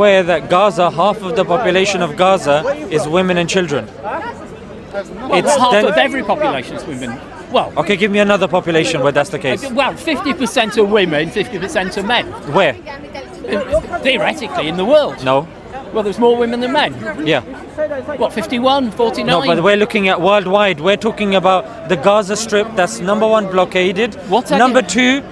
Where that Gaza, half of the population of Gaza is women and children. It's half of every population is women. Well, okay, give me another population where that's the case. Well, 50% are women, 50% are men. Where? Theoretically, in the world. No. Well, there's more women than men. Yeah. What, 51, 49? No, but we're looking at worldwide. We're talking about the Gaza Strip that's number one, blockaded. Number two,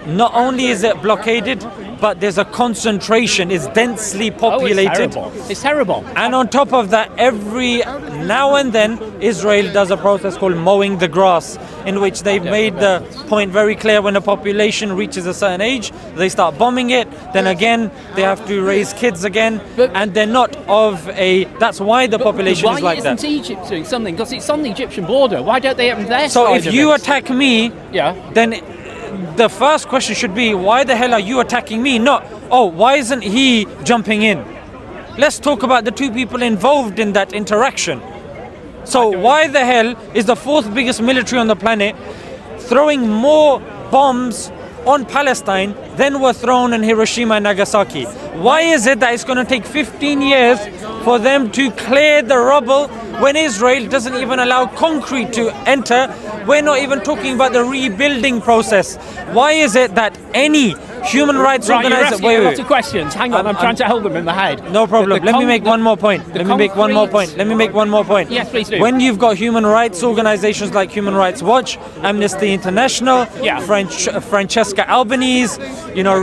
not only is it blockaded, but there's a concentration. It's densely populated. It's terrible. And on top of that, every now and then, Israel does a process called mowing the grass, in which they've made the point very clear: when a population reaches a certain age, they start bombing it. Then again, they have to raise kids again, and they're not of a. That's why the population is like that. Why isn't Egypt doing something? Because it's on the Egyptian border. Why don't they have their side So if of you it? attack me, then the first question should be, why the hell are you attacking me? Not, oh, why isn't he jumping in? Let's talk about the two people involved in that interaction. So why the hell is the fourth biggest military on the planet throwing more bombs on Palestine than were thrown in Hiroshima and Nagasaki? Why is it that it's going to take 15 years for them to clear the rubble when Israel doesn't even allow concrete to enter? We're not even talking about the rebuilding process. Why is it that any human rights organization... You're asking a lot of questions. Hang on, I'm trying to hold them in my head. No problem. Let me make one more point. Let me make one more point. Yes, please do. When you've got human rights organizations like Human Rights Watch, Amnesty International, Francesca Albanese, you know,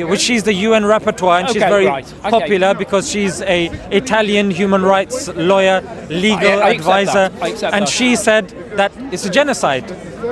which she's the UN rapporteur, and she's very popular because she's a Italian human rights lawyer, legal advisor, and she said that it's a genocide.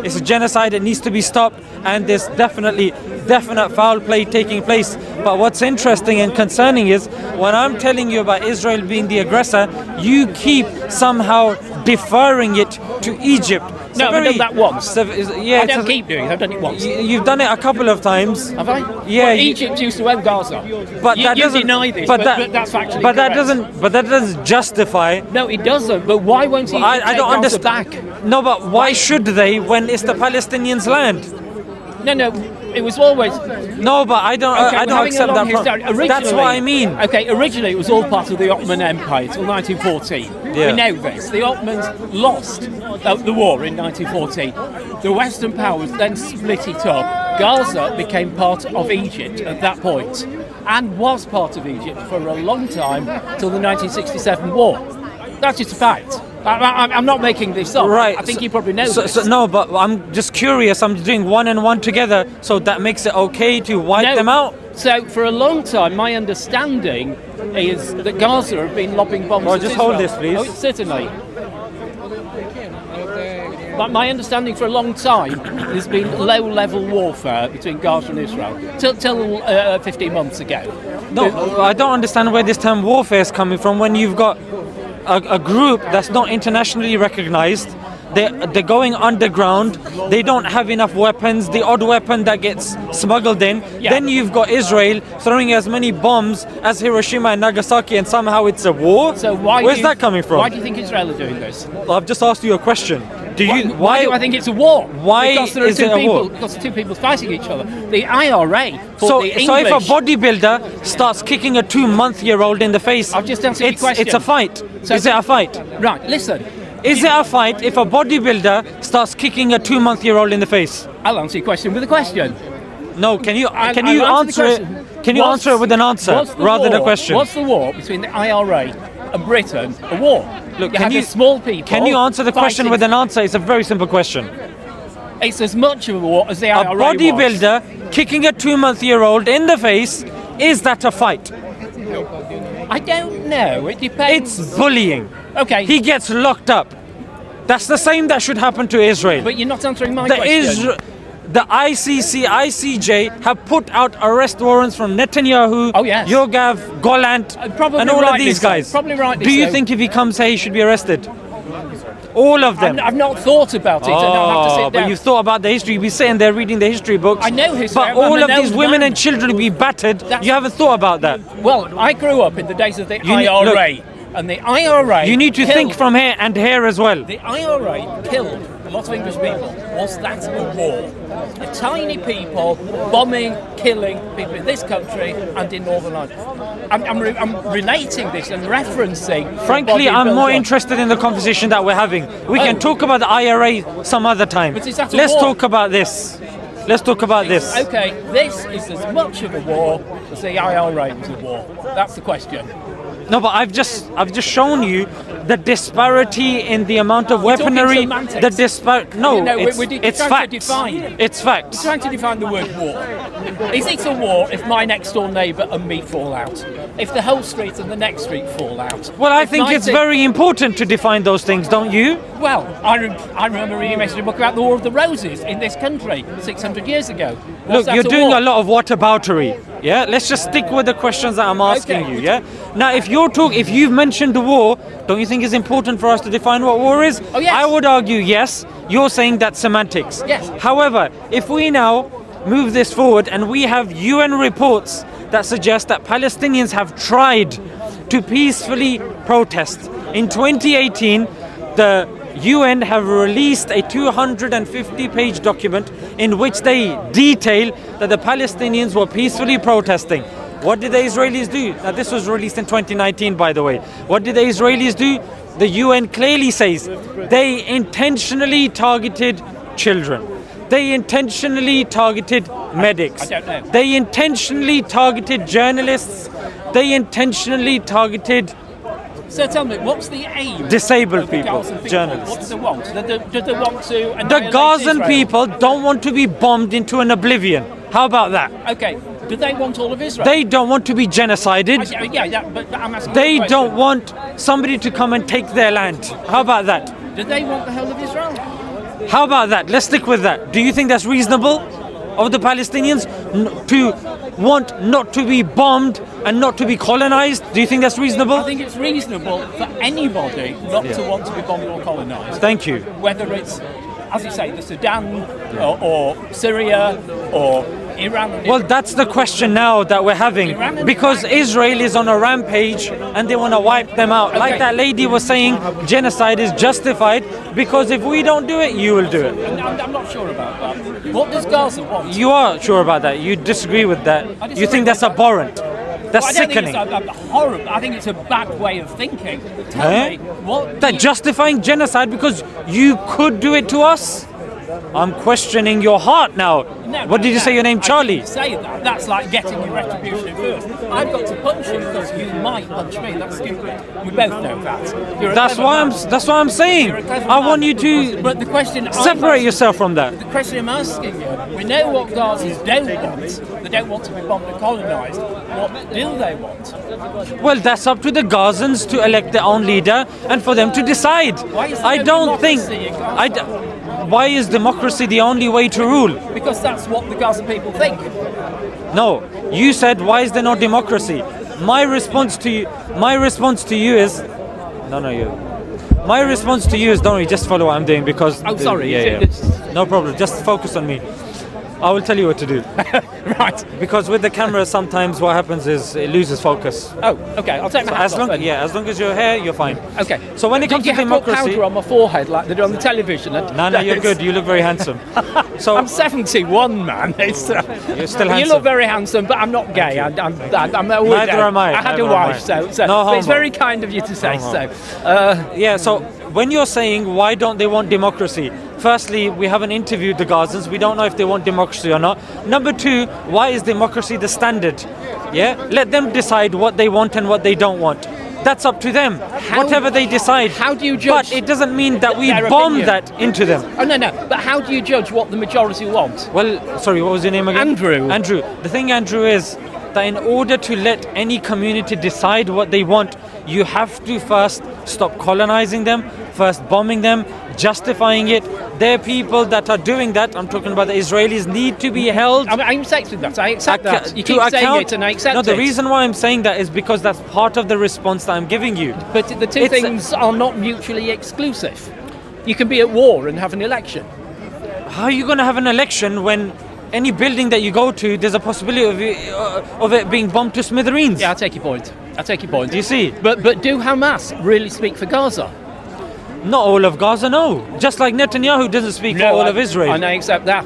It's a genocide. It needs to be stopped, and there's definite foul play taking place. But what's interesting and concerning is when I'm telling you about Israel being the aggressor, you keep somehow deferring it to Egypt. No, I've done that once. I don't keep doing it. I've done it once. You've done it a couple of times. Have I? Yeah. Well, Egypt used to own Gaza. But you deny this. But that's factually correct. But that doesn't justify. No, it doesn't. But why won't Egypt I don't take Gaza understand. back? No, but why should they when it's the Palestinians' land? No. It was always... No, but I don't accept that. That's what I mean. Okay, originally it was all part of the Ottoman Empire till 1914. Yeah. We know this. The Ottomans lost the war in 1914. The Western powers then split it up. Gaza became part of Egypt at that point and was part of Egypt for a long time till the 1967 war. That's just a fact. I'm not making this up. Right. I think you probably know this. No, but I'm just curious. I'm doing one and one together, so that makes it okay to wipe them out? So for a long time, my understanding is that Gaza have been lobbing bombs at just Israel. hold this, please. Oh, certainly. But my understanding for a long time, there's been low-level warfare between Gaza and Israel till 15 months ago. No, I don't understand where this term warfare is coming from when you've got a group that's not internationally recognized. They're going underground. They don't have enough weapons. The odd weapon that gets smuggled in. Yeah. Then you've got Israel throwing as many bombs as Hiroshima and Nagasaki, and somehow it's a war. So where's that coming from? Why do you think Israel are doing this? I've just asked you a question. Why do I think it's a war? Why is it a war? Because two people fighting each other. The IRA. So if a bodybuilder starts kicking a 2-month-old in the face, I've just answered your question. It's a fight. Is it a fight? Right. Listen. Is it a fight if a bodybuilder starts kicking a 2-month-old in the face? I'll answer your question with a question. No, can you answer it? Can you answer it with an answer rather than a question? What's the war between the IRA and Britain? A war. Look, small people. Can you answer the question with an answer? It's a very simple question. It's as much of a war as the IRA A bodybuilder kicking a 2-month-old in the face, is that a fight? I don't know. It depends. It's bullying. Okay. He gets locked up. That's the same that should happen to Israel. But you're not answering my question. The ICC, ICJ have put out arrest warrants from Netanyahu, Yogav, Golant, and all of these guys. Probably right. Do you think if he comes here, he should be arrested? All of them. I've not thought about it. I'll have to sit down. But you've thought about the history. You'll be sitting there reading the history books. I know history. But all of these women and children will be battered. You haven't thought about that. Well, I grew up in the days of the IRA. And the IRA... You need to think from here and here as well. The IRA killed lot of English people, was that a war? A tiny people bombing, killing people in this country and in Northern Ireland. I'm relating this and referencing. Frankly, I'm more bodybuilder. interested in the conversation that we're having. We can talk about the IRA some other time. But is that a Let's war? talk about this. Let's talk about this. Okay, this is as much of a war as the IRA was a war. That's the question. No, but I've just shown you the disparity in the amount of talking weaponry. semantics. No, No, it's trying facts. to define. It's facts. Trying to define the word war. Is it a war if my next door neighbour and me fall out? If the whole street and the next street fall out? Well, I If think it's 90 very important to define those things, don't you? Well, I remember reading a book about the War of the Roses in this country 600 years ago. Was Look, that you're doing war? a lot of whataboutery. Yeah, let's just stick with the questions that I'm asking Okay. you. Yeah. Now, if you've mentioned the war, don't you think it's important for us to define what war is? Oh, yes. I would argue yes. You're saying that's semantics. Yes. However, if we now move this forward and we have UN reports that suggest that Palestinians have tried to peacefully protest. In 2018, the UN have released a 250-page document in which they detail that the Palestinians were peacefully protesting. What did the Israelis do? Now, this was released in 2019, by the way. What did the Israelis do? The UN clearly says they intentionally targeted children. They intentionally targeted medics. I don't know. They intentionally targeted journalists. They intentionally targeted So tell me, what's the aim? disabled of the people, Gazan journalists. What do they want? Do they want to The annihilate Gazan Israel? people don't want to be bombed into an oblivion. How about that? Okay, do they want all of Israel? They don't want to be genocided. Yeah, but I'm asking They you a question. don't want somebody to come and take their land. How about that? Do they want the whole of Israel? How about that? Let's stick with that. Do you think that's reasonable of the Palestinians to want not to be bombed and not to be colonized? Do you think that's reasonable? I think it's reasonable for anybody not to want to be bombed or colonised. Thank you. Whether it's, as you say, the Sudan or Syria or Iran. Well, that's the question now that we're having, because Israel is on a rampage and they want to wipe them out. Like Okay. that lady was saying, genocide is justified because if we don't do it, you will do it. I'm not sure about that. What does Gaza want? You are sure about that. You disagree with that. You think that's abhorrent. That's I don't sickening. think it's horrible. I think it's a bad way of thinking. Tell Eh? me, what That justifying genocide because you could do it to us? I'm questioning your heart now. No, What did you no, say your name, I Charlie? didn't say that. That's like getting your retribution first. I've got to punch you because you might punch me. That's stupid. We both know that. You're a That's clever why man. that's what I'm saying. You're a clever I man. want you to But the question separate yourself from that. The question I'm asking you, we know what Gazans don't want. They don't want to be bombed and colonised. What do they want? Well, that's up to the Gazans to elect their own leader and for them to decide. Why is there I no don't think. democracy in Gaza? Why is democracy the only way to rule? Because that's what the Gazan people think. No, you said why is there no democracy? My response to you is, no, you. My response to you is don't worry, just follow what I'm doing because. Oh, sorry. Yeah. No problem. Just focus on me. I will tell you what to do. Right. Because with the camera, sometimes what happens is it loses focus. Oh, okay. I'll take my hat As long, off then. as long as you're here, you're fine. Okay. So when it comes Did to you have to put democracy, powder on my forehead like they do on the television? no, you're good. You look very handsome. So I'm 71, man. It's, you're still You handsome. look very handsome, but I'm not gay. I'm a widow. Neither am I. I had Neither a am wife, I. so No but it's homo. very kind of you to say No so. Yeah, so when you're saying why don't they want democracy, firstly, we haven't interviewed the Gazans. We don't know if they want democracy or not. Number two, why is democracy the standard? Yeah, let them decide what they want and what they don't want. That's up to them. Whatever they decide. How do you judge But it doesn't mean that we their bomb opinion? that into them. Oh no, but how do you judge what the majority want? Well, sorry, what was your name again? Andrew. Andrew. The thing, Andrew, is that in order to let any community decide what they want, you have to first stop colonizing them, first bombing them, justifying it. There are people that are doing that. I'm talking about the Israelis need to be held. I'm accepting that. I accept that. You to keep saying account. it, and I accept No, the it. reason why I'm saying that is because that's part of the response that I'm giving you. But the two It's- things are not mutually exclusive. You can be at war and have an election. How are you going to have an election when any building that you go to, there's a possibility of it being bombed to smithereens? Yeah, I take your point. Do you see? But do Hamas really speak for Gaza? Not all of Gaza, no. Just like Netanyahu doesn't speak for all of Israel. And I accept that.